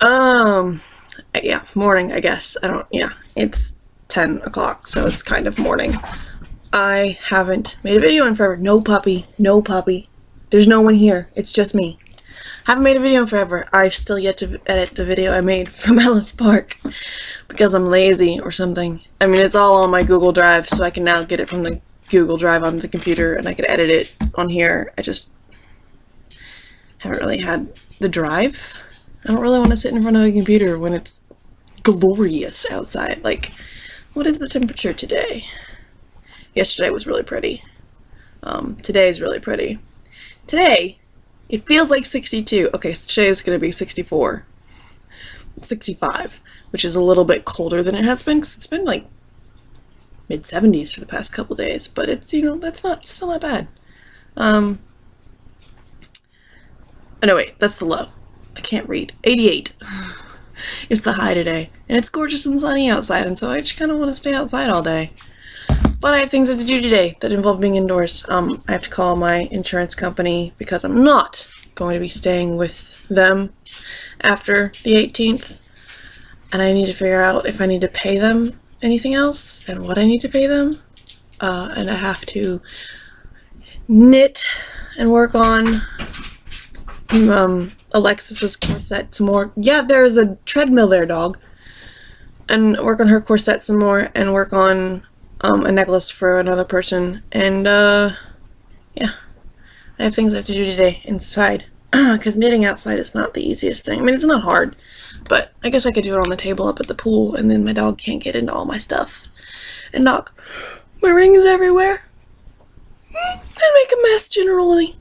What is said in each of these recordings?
Yeah, morning, I guess. Yeah, it's 10 o'clock, so it's kind of morning. I haven't made a video in forever. No puppy, no puppy. There's no one here. It's just me. Haven't made a video in forever. I've still yet to edit the video I made from Ellis Park because I'm lazy or something. I mean, it's all on my Google Drive, so I can now get it from the Google Drive onto the computer and I can edit it on here. I just haven't really had the drive. I don't really want to sit in front of a computer when it's glorious outside. Like, what is the temperature today? Yesterday was really pretty. Today's really pretty. Today, it feels like 62. Okay, so today is going to be 64. 65, which is a little bit colder than it has been, because it's been like mid-70s for the past couple days, but it's, that's still not bad. Oh no, wait, that's the low. I can't read. 88 is the high today, and it's gorgeous and sunny outside, and so I just kind of want to stay outside all day. But I have things I have to do today that involve being indoors. I have to call my insurance company because I'm not going to be staying with them after the 18th, and I need to figure out if I need to pay them anything else and what I need to pay them. And I have to knit and work on Alexis's corset some more. Yeah, there's a treadmill there, dog. And work on her corset some more, and work on a necklace for another person. And yeah, I have things I have to do today inside because knitting outside is not the easiest thing. I mean, it's not hard, but I guess I could do it on the table up at the pool, and then my dog can't get into all my stuff and knock my rings everywhere and make a mess generally.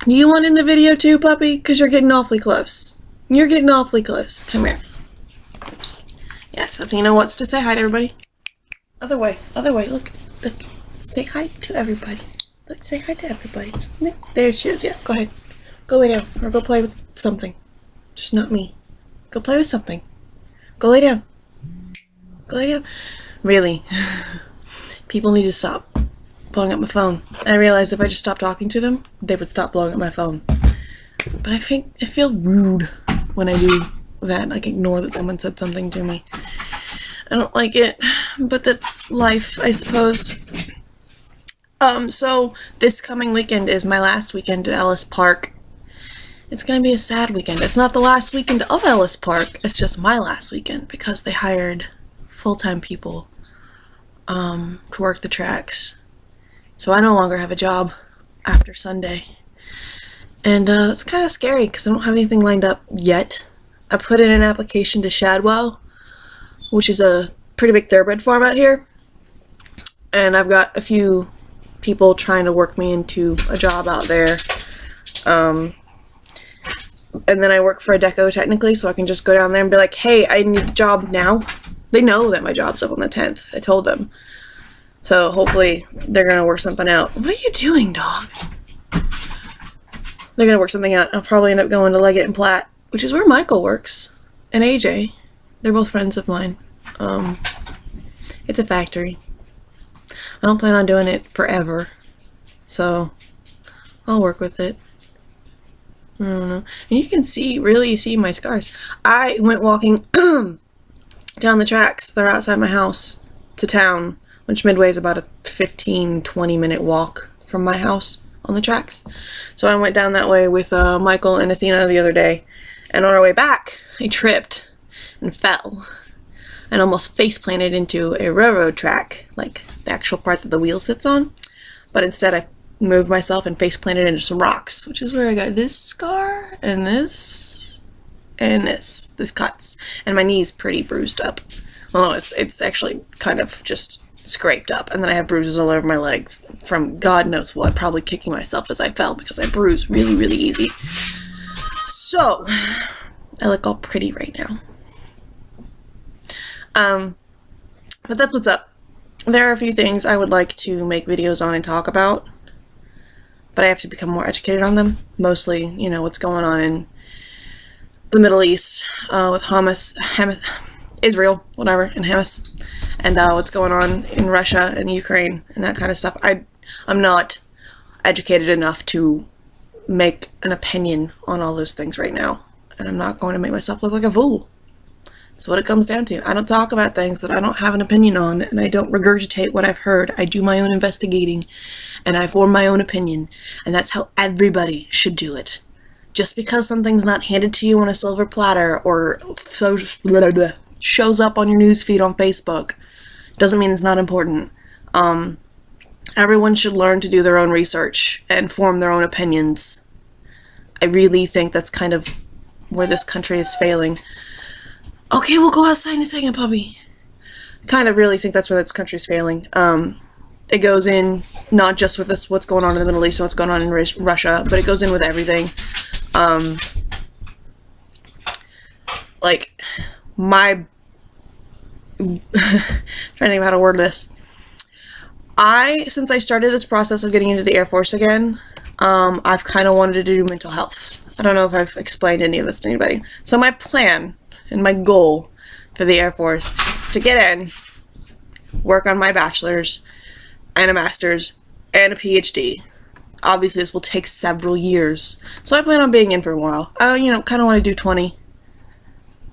You want in the video too, puppy? Because you're getting awfully close. You're getting awfully close. Come here. Yes, Athena wants to say hi to everybody. Other way, look. Say hi to everybody. Look, say hi to everybody. There she is, yeah, go ahead. Go lay down, or go play with something. Just not me. Go play with something. Go lay down. Go lay down. Really. People need to stop blowing up my phone. I realized if I just stopped talking to them, they would stop blowing up my phone. But I feel rude when I do that, like ignore that someone said something to me. I don't like it, but that's life, I suppose. So this coming weekend is my last weekend at Ellis Park. It's gonna be a sad weekend. It's not the last weekend of Ellis Park, it's just my last weekend because they hired full-time people to work the tracks. So I no longer have a job after Sunday. And it's kind of scary because I don't have anything lined up yet. I put in an application to Shadwell, which is a pretty big thoroughbred farm out here. And I've got a few people trying to work me into a job out there. And then I work for a deco technically, so I can just go down there and be like, hey, I need a job now. They know that my job's up on the 10th. I told them. So hopefully they're going to work something out. What are you doing, dog? They're going to work something out. I'll probably end up going to Leggett and Platt, which is where Michael works, and AJ. They're both friends of mine. It's a factory. I don't plan on doing it forever, so I'll work with it. I don't know. And you can really see my scars. I went walking down the tracks that are outside my house to town, which Midway is about a 15-20 minute walk from my house on the tracks. So I went down that way with Michael and Athena the other day, and on our way back, I tripped and fell and almost face planted into a railroad track, like the actual part that the wheel sits on. But instead I moved myself and face planted into some rocks, which is where I got this scar and this cuts, and my knee's pretty bruised up. Well, no, it's actually kind of just scraped up, and then I have bruises all over my leg from God knows what, probably kicking myself as I fell because I bruise really, really easy. So I look all pretty right now. But that's what's up. There are a few things I would like to make videos on and talk about, but I have to become more educated on them. Mostly, what's going on in the Middle East with Israel, whatever, and Hamas, and what's going on in Russia and Ukraine and that kind of stuff. I'm not educated enough to make an opinion on all those things right now. and I'm not going to make myself look like a fool. That's what it comes down to. I don't talk about things that I don't have an opinion on, and I don't regurgitate what I've heard. I do my own investigating, and I form my own opinion, and that's how everybody should do it. Just because something's not handed to you on a silver platter or shows up on your newsfeed on Facebook doesn't mean it's not important. Everyone should learn to do their own research and form their own opinions. I really think that's kind of where this country is failing. Okay, we'll go outside in a second, puppy. Kind of really think that's where this country's failing. It goes in not just with this, what's going on in the Middle East and what's going on in Russia, but it goes in with everything. Like, my... trying to think of how to word this. Since I started this process of getting into the Air Force again, I've kind of wanted to do mental health. I don't know if I've explained any of this to anybody. So my plan and my goal for the Air Force is to get in, work on my bachelor's and a master's and a PhD. Obviously, this will take several years. So I plan on being in for a while. I, kind of want to do 20.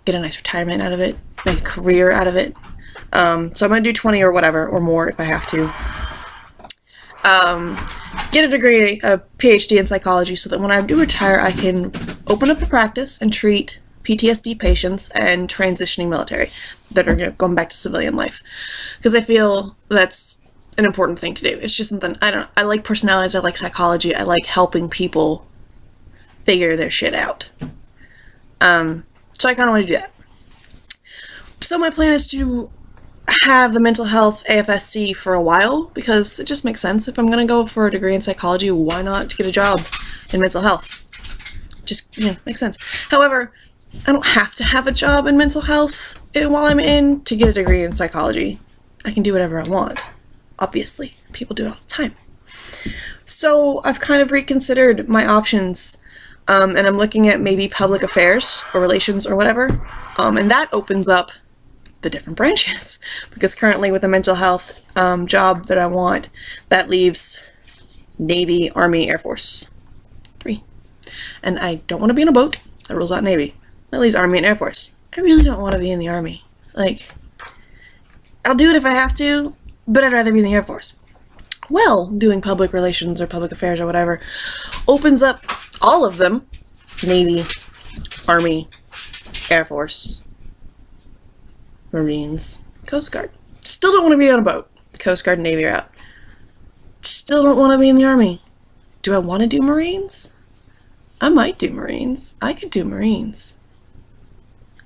Get a nice retirement out of it. Make a career out of it. So I'm going to do 20 or whatever, or more if I have to. Get a degree, a PhD in psychology, so that when I do retire, I can open up a practice and treat PTSD patients and transitioning military that are going back to civilian life. Because I feel that's an important thing to do. It's just something, I like personalities, I like psychology, I like helping people figure their shit out. So I kind of want to do that. So my plan is to have the mental health AFSC for a while, because it just makes sense. If I'm going to go for a degree in psychology, why not get a job in mental health? Just, makes sense. However, I don't have to have a job in mental health while I'm in to get a degree in psychology. I can do whatever I want. Obviously. People do it all the time. So I've kind of reconsidered my options, and I'm looking at maybe public affairs or relations or whatever, and that opens up the different branches, because currently with the mental health job that I want, that leaves Navy, Army, Air Force. 3. And I don't want to be in a boat. That rules out Navy. That leaves Army and Air Force. I really don't want to be in the Army. Like, I'll do it if I have to, but I'd rather be in the Air Force. Well, doing public relations or public affairs or whatever opens up all of them. Navy, Army, Air Force, Marines, Coast Guard. Still don't want to be on a boat. Coast Guard and Navy are out. Still don't want to be in the Army. Do I want to do Marines? I might do Marines. I could do Marines.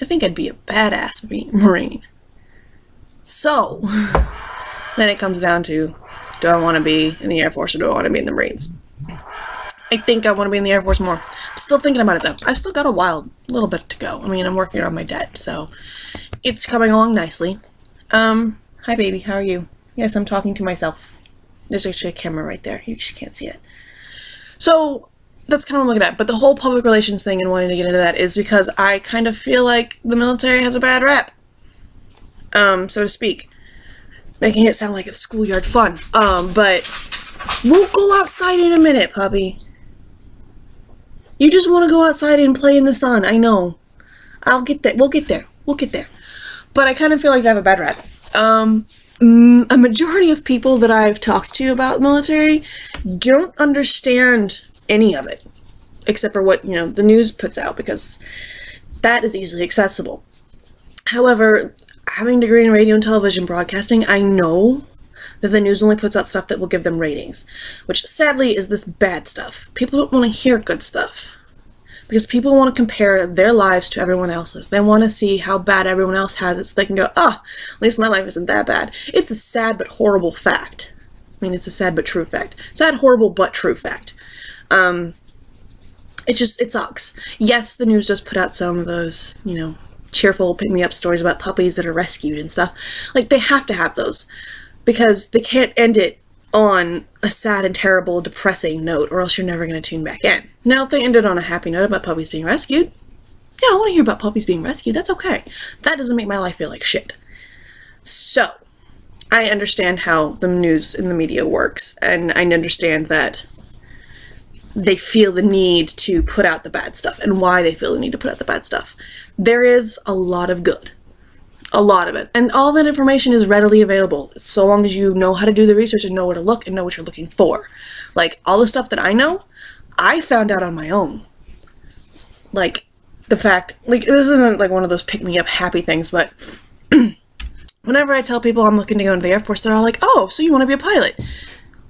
I think I'd be a badass Marine. So, then it comes down to, do I want to be in the Air Force or do I want to be in the Marines? I think I want to be in the Air Force more. I'm still thinking about it though. I've still got a little bit to go. I mean, I'm working on my debt, so it's coming along nicely. Hi baby, how are you? Yes, I'm talking to myself. There's actually a camera right there. You just can't see it. So, that's kind of what I'm looking at. But the whole public relations thing and wanting to get into that is because I kind of feel like the military has a bad rep. So to speak. Making it sound like it's schoolyard fun. But we'll go outside in a minute, puppy. You just want to go outside and play in the sun. I know. I'll get there. We'll get there. We'll get there. But I kind of feel like they have a bad rep. A majority of people that I've talked to about military don't understand any of it, except for what, the news puts out, because that is easily accessible. However, having a degree in radio and television broadcasting, I know that the news only puts out stuff that will give them ratings, which sadly is this bad stuff. People don't want to hear good stuff, because people want to compare their lives to everyone else's. They want to see how bad everyone else has it, so they can go, at least my life isn't that bad. It's a sad but horrible fact. I mean, it's a sad but true fact. Sad, horrible, but true fact. It sucks. Yes, the news does put out some of those, cheerful pick-me-up stories about puppies that are rescued and stuff. Like, they have to have those, because they can't end it on a sad and terrible, depressing note, or else you're never going to tune back in. Now, if they ended on a happy note about puppies being rescued, yeah, I want to hear about puppies being rescued. That's okay. That doesn't make my life feel like shit. So, I understand how the news and the media works, and I understand that they feel the need to put out the bad stuff and why they feel the need to put out the bad stuff. There is a lot of good. A lot of it. And all that information is readily available, so long as you know how to do the research and know where to look and know what you're looking for. Like, all the stuff that I know, I found out on my own. Like, the fact, like, this isn't like one of those pick-me-up happy things, but whenever I tell people I'm looking to go into the Air Force, they're all like, oh, so you want to be a pilot?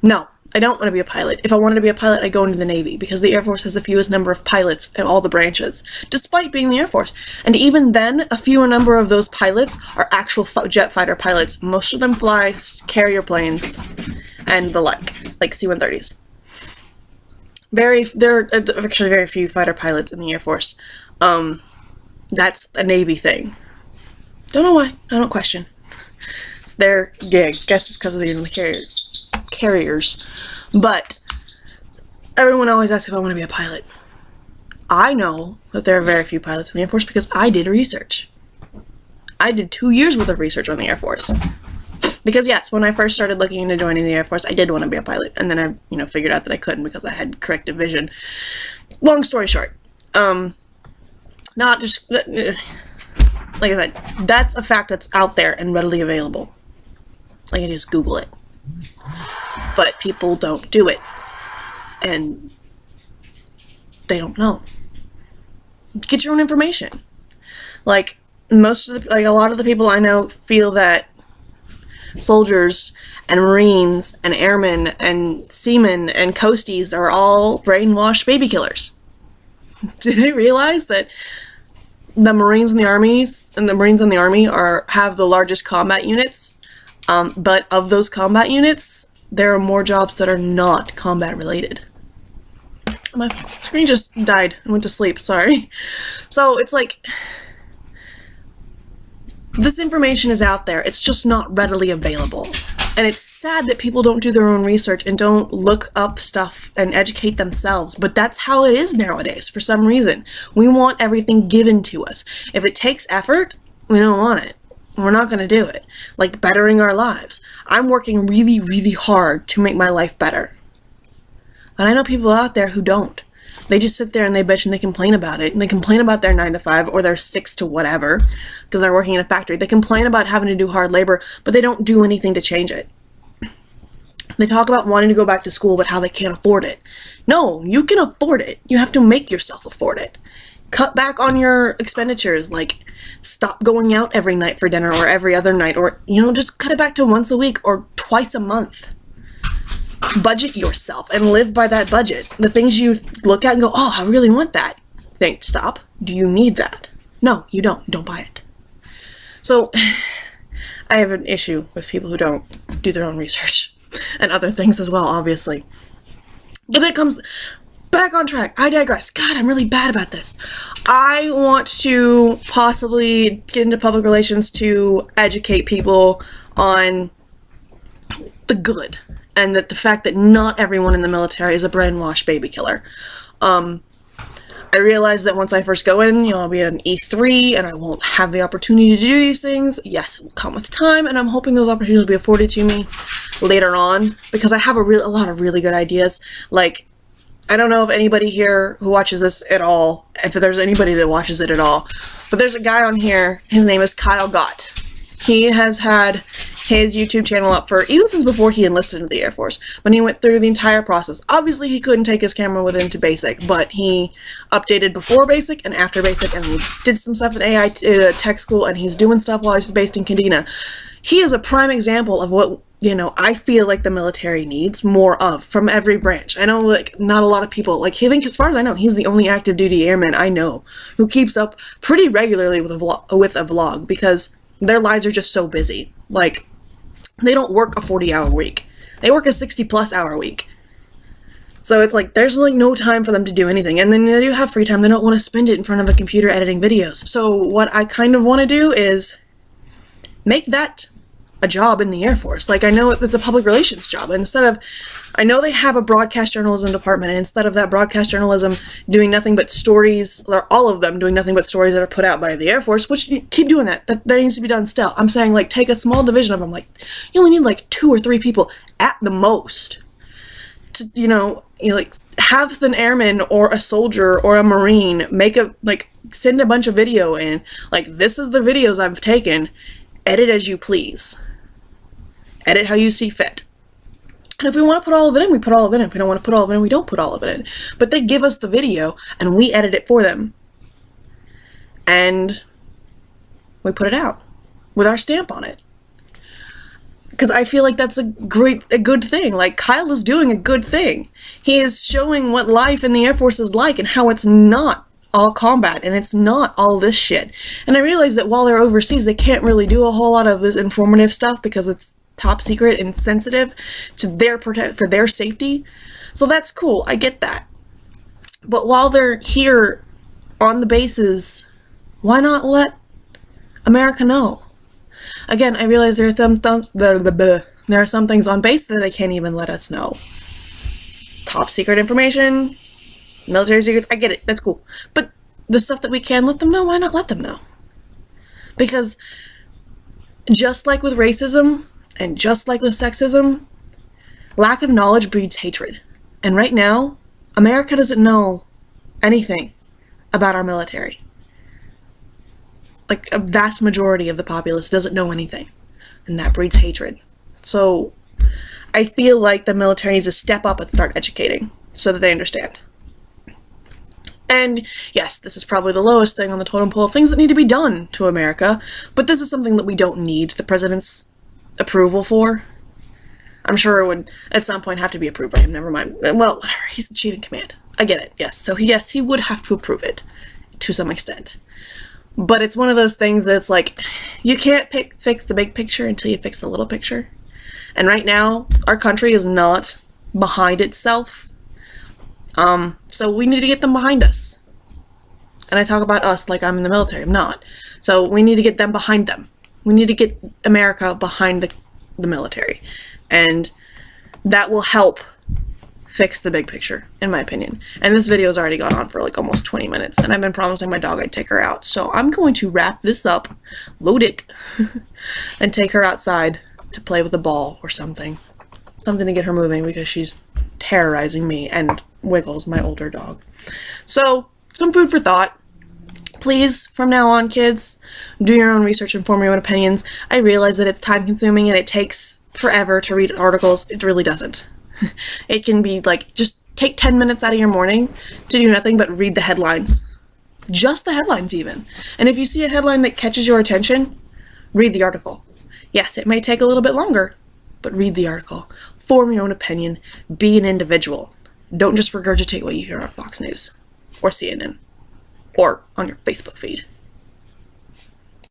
No, I don't want to be a pilot. If I wanted to be a pilot, I'd go into the Navy, because the Air Force has the fewest number of pilots in all the branches, despite being the Air Force. And even then, a fewer number of those pilots are actual jet fighter pilots. Most of them fly carrier planes and the like C-130s. There are actually very few fighter pilots in the Air Force. That's a Navy thing. Don't know why. I don't question. It's their gig. Guess it's because of the carriers. But everyone always asks if I want to be a pilot. I know that there are very few pilots in the Air Force because I did research. I did 2 years worth of research on the Air Force. Because yes, when I first started looking into joining the Air Force, I did want to be a pilot, and then I, figured out that I couldn't because I had corrective vision. Long story short, not just like I said, that's a fact that's out there and readily available. Like, I just Google it, but people don't do it, and they don't know. Get your own information. Like, a lot of the people I know feel that soldiers and Marines and airmen and seamen and coasties are all brainwashed baby killers. Do they realize that the Marines and the armies and the Marines in the Army have the largest combat units? But of those combat units, there are more jobs that are not combat related. My screen just died. I went to sleep. Sorry. So it's like, this information is out there, it's just not readily available. And it's sad that people don't do their own research and don't look up stuff and educate themselves, but that's how it is nowadays for some reason. We want everything given to us. If it takes effort, we don't want it. We're not going to do it. Like bettering our lives. I'm working really, really hard to make my life better. And I know people out there who don't. They just sit there and they bitch and they complain about it. And they complain about their 9 to 5 or their 6 to whatever because they're working in a factory. They complain about having to do hard labor, but they don't do anything to change it. They talk about wanting to go back to school, but how they can't afford it. No, you can afford it. You have to make yourself afford it. Cut back on your expenditures. Like, stop going out every night for dinner or every other night, or, just cut it back to once a week or twice a month. Budget yourself and live by that budget. The things you look at and go, oh, I really want that. Think, stop. Do you need that? No, you don't. Don't buy it. So, I have an issue with people who don't do their own research and other things as well, obviously. But that comes back on track. I digress. God, I'm really bad about this. I want to possibly get into public relations to educate people on the good. And that the fact that not everyone in the military is a brainwashed baby killer. I realized that once I first go in, I'll be at an E3 and I won't have the opportunity to do these things. Yes, it will come with time, and I'm hoping those opportunities will be afforded to me later on, because I have a lot of really good ideas. Like, I don't know if anybody here who watches this at all, if there's anybody that watches it at all, but there's a guy on here, his name is Gott. He has had his YouTube channel up for even since before he enlisted into the Air Force, when he went through the entire process. Obviously, he couldn't take his camera with him to basic, but he updated before basic and after basic, and he did some stuff at AI tech school, and he's doing stuff while he's based in Kadena. He is a prime example of what, I feel like the military needs more of from every branch. I know, like, not a lot of people, like, I think as far as I know, he's the only active duty airman I know who keeps up pretty regularly with a vlog, because their lives are just so busy. Like, they don't work a 40-hour week. They work a 60-plus hour week. So it's like, there's like no time for them to do anything. And then they do have free time. They don't want to spend it in front of a computer editing videos. So what I kind of want to do is make that a job in the Air Force. Like, I know it's a public relations job. And I know they have a broadcast journalism department, and instead of that broadcast journalism doing nothing but stories, or all of them doing nothing but stories that are put out by the Air Force, which, keep doing that. That needs to be done still. I'm saying, like, take a small division of them. Like, you only need like 2 or 3 people at the most to, like, have an airman or a soldier or a marine send a bunch of video in, like, this is the videos I've taken, edit as you please, edit how you see fit. And if we want to put all of it in, we put all of it in. If we don't want to put all of it in, we don't put all of it in. But they give us the video and we edit it for them, and we put it out with our stamp on it. Because I feel like that's a good thing. Like, Kyle is doing a good thing. He is showing what life in the Air Force is like and how it's not all combat and it's not all this shit. And I realize that while they're overseas, they can't really do a whole lot of this informative stuff because it's top secret and sensitive to for their safety. So that's cool. I get that. But while they're here on the bases, why not let America know? Again, I realize there are some things on base that they can't even let us know. Top secret information, military secrets, I get it, that's cool. But the stuff that we can let them know, why not let them know? Because just like with racism, and just like with sexism, lack of knowledge breeds hatred. And right now, America doesn't know anything about our military. Like, a vast majority of the populace doesn't know anything, and that breeds hatred. So I feel like the military needs to step up and start educating so that they understand. And yes, this is probably the lowest thing on the totem pole of things that need to be done to America, but this is something that we don't need the president's approval for. I'm sure it would at some point have to be approved by him, never mind. Well, whatever, he's the chief in command. I get it, yes. So yes, he would have to approve it to some extent. But it's one of those things that's like, you can't fix the big picture until you fix the little picture. And right now, our country is not behind itself. So we need to get them behind us. And I talk about us like I'm in the military. I'm not. So we need to get them behind them. We need to get America behind the military. And that will help fix the big picture, in my opinion. And this video has already gone on for like almost 20 minutes, and I've been promising my dog I'd take her out. So I'm going to wrap this up, load it, and take her outside to play with a ball or something. Something to get her moving because she's terrorizing me and Wiggles, my older dog. So, some food for thought. Please, from now on, kids, do your own research and form your own opinions. I realize that it's time consuming and it takes forever to read articles. It really doesn't. It can be like, just take 10 minutes out of your morning to do nothing but read the headlines. Just the headlines even. And if you see a headline that catches your attention, read the article. Yes, it may take a little bit longer, but read the article. Form your own opinion. Be an individual. Don't just regurgitate what you hear on Fox News or CNN or on your Facebook feed.